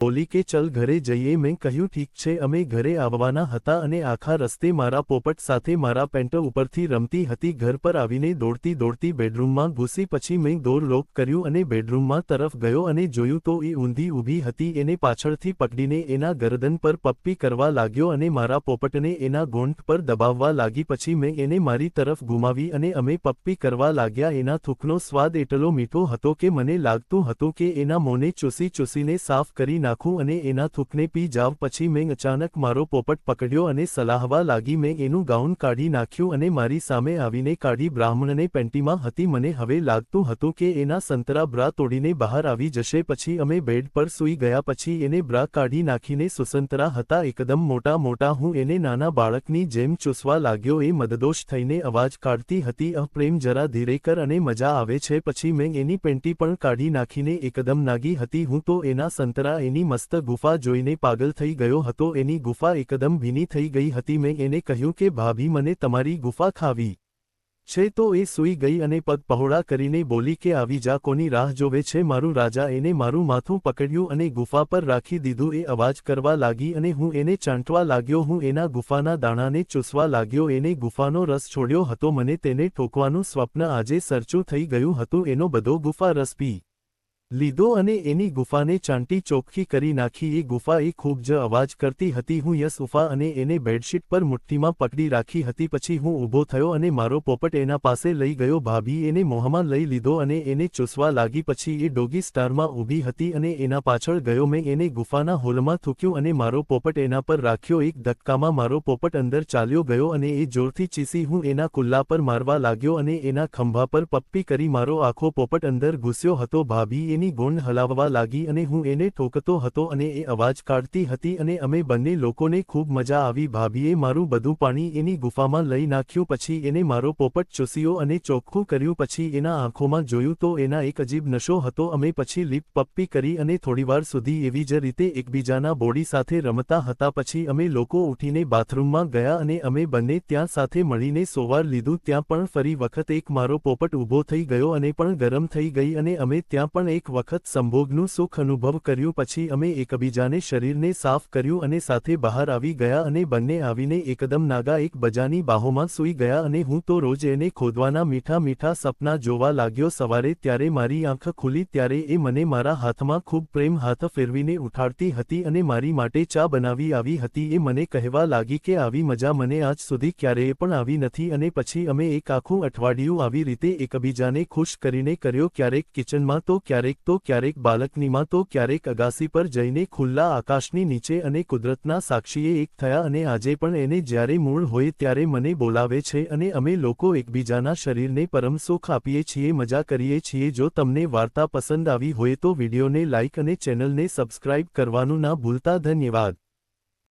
બોલી કે ચલ ઘરે જઈએ। મેં કહ્યું ઠીક છે। અમે ઘરે આવવાના હતા અને આખા રસ્તે મારા પોપટ સાથે મારા પેન્ટ ઉપરથી રમતી હતી। ઘર પર આવીને દોડતી દોડતી બેડરૂમમાં ઘૂસી। પછી મેં ડોર લોક કર્યું અને બેડરૂમમાં તરફ ગયો અને જોયું તો એ ઊંધી ઊભી હતી। એને પાછળથી પકડીને એના ગરદન પર પપ્પી કરવા લાગ્યો અને મારા પોપટને એના ગોંઠ પર દબાવવા લાગી। પછી મેં એને મારી તરફ ઘુમાવી અને અમે પપ્પી કરવા લાગ્યા। એના થૂંકનો સ્વાદ એટલો મીઠો હતો કે મને લાગતું હતું કે એના મોંને ચૂસી ચૂસીને સાફ કરી નાખું અને એના થૂંકને પી જાવ। પછી મેં અચાનક મારો પોપટ પકડ્યો અને સલાહવા લાગી। મેં એનું ગાઉન કાઢી નાખ્યું અને મારી સામે આવીને કાઢી। બ્રાહ્મણને પેન્ટીમાં હતી। મને હવે લાગતું હતું કે એના સંતરા બ્રા તોડીને બહાર આવી જશે। પછી અમે બેડ પર સૂઈ ગયા। પછી એને બ્રા કાઢી નાખીને સુસંતરા હતા એકદમ મોટા મોટા। હું એને નાના બાળકની જેમ ચૂસવા લાગ્યો। એ મદદોષ થઈને અવાજ કાઢતી હતી, પ્રેમ જરા ધીરે કર અને મજા આવે છે। પછી મેં એની પેન્ટી પણ કાઢી નાખીને એકદમ નાગી હતી। હું તો એના સંતરા એની મસ્ત ગુફા જોઈને પાગલ થઈ ગયો હતો। એની ગુફા એકદમ ભીની થઈ ગઈ હતી। મેં એને કહ્યું કે ભાભી મને તમારી ગુફા ખાવી છે તો એ સૂઈ ગઈ અને પગ પહોળા કરીને બોલી કે આવી જા, કોની રાહ જોવે છે મારું રાજા। એને મારું માથું પકડ્યું અને ગુફા પર રાખી દીધું। એ અવાજ કરવા લાગી અને હું એને ચાંટવા લાગ્યો। હું એના ગુફાના દાણાને ચૂસવા લાગ્યો। એને ગુફાનો રસ છોડ્યો હતો। મને તેને ઠોકવાનું સ્વપ્ન આજે સરચું થઈ ગયું હતું। એનો બધો ગુફા રસ પી લીધો અને એની ગુફાને ચાંટી ચોખ્ખી કરી નાખી। એ ગુફા એ ખૂબ જ અવાજ કરતી હતી। હું યસ ઉફા અને એને બેડશીટ પર મુઠ્ઠીમાં પકડી રાખી હતી। પછી હું ઊભો થયો અને મારો પોપટ એના પાસે લઈ ગયો। ભાભી એને મોહમાં લઈ લીધો અને એને ચૂસવા લાગી। પછી એ ડોગી સ્ટારમાં ઊભી હતી અને એના પાછળ ગયો। મેં એને ગુફાના હોલમાં થૂક્યું અને મારો પોપટ એના પર રાખ્યો। એક ધક્કામાં મારો પોપટ અંદર ચાલ્યો ગયો અને એ જોરથી ચીસી। હું એના કુલ્લા પર મારવા લાગ્યો અને એના ખંભા પર પપ્પી કરી। મારો આખો પોપટ અંદર ઘૂસ્યો હતો। ભાભી એની ગોંડ હલાવવા લાગી અને હું એને ઠોકતો હતો અને એ અવાજ કાઢતી હતી અને અમે બંને લોકોને ખૂબ મજા આવી। ભાભીએ મારું બધું પાણી એની ગુફામાં લઈ નાખ્યું। પછી એને મારો પોપટ ચૂસ્યો અને ચોખ્ખું કર્યું। પછી એના આંખોમાં જોયું તો એના એક અજીબ નશો હતો। અમે પછી લીપ પપ્પી કરી અને થોડીવાર સુધી એવી જ રીતે એકબીજાના બોડી સાથે રમતા હતા। પછી અમે લોકો ઉઠીને બાથરૂમમાં ગયા અને અમે બંને ત્યાં સાથે મળીને સોવાર લીધું। ત્યાં પણ ફરી વખત એક મારો પોપટ ઊભો થઈ ગયો અને પણ ગરમ થઈ ગઈ અને અમે ત્યાં પણ એક વખત સંભોગનું સુખ અનુભવ કર્યું। પછી અમે એકબીજાને શરીરને સાફ કર્યું અને સાથે બહાર આવી ગયા અને બંને આવીને એકદમ નાગા એકબીજાની બાહોમાં સૂઈ ગયા અને હું તો રોજ એને ખોદવાના મીઠા મીઠા સપના જોવા લાગ્યો। સવારે ત્યારે મારી આંખ ખુલી ત્યારે એ મને મારા હાથમાં ખૂબ પ્રેમ હાથ ફેરવીને ઉઠાડતી હતી અને મારી માટે ચા બનાવી આવી હતી। એ મને કહેવા લાગી કે આવી મજા મને આજ સુધી ક્યારેય પણ આવી નથી અને પછી અમે એક આખું અઠવાડિયું આવી રીતે એકબીજાને ખુશ કરીને કર્યો। ક્યારેક કિચનમાં તો ક્યારેક બાલ્કનીમાં તો ક્યારેક અગાસી પર જઈને ખુલ્લા આકાશની નીચે અને કુદરતના સાક્ષીએ એક થયા અને આજે પણ એને જ્યારે મૂળ હોય ત્યારે મને બોલાવે છે અને અમે લોકો એકબીજાના શરીરને પરમ સુખ આપીએ છીએ, મજા કરીએ છીએ। જો તમને વાર્તા પસંદ આવી હોય તો વિડીયોને લાઇક અને ચેનલને સબસ્ક્રાઇબ કરવાનું ના ભૂલતા। ધન્યવાદ।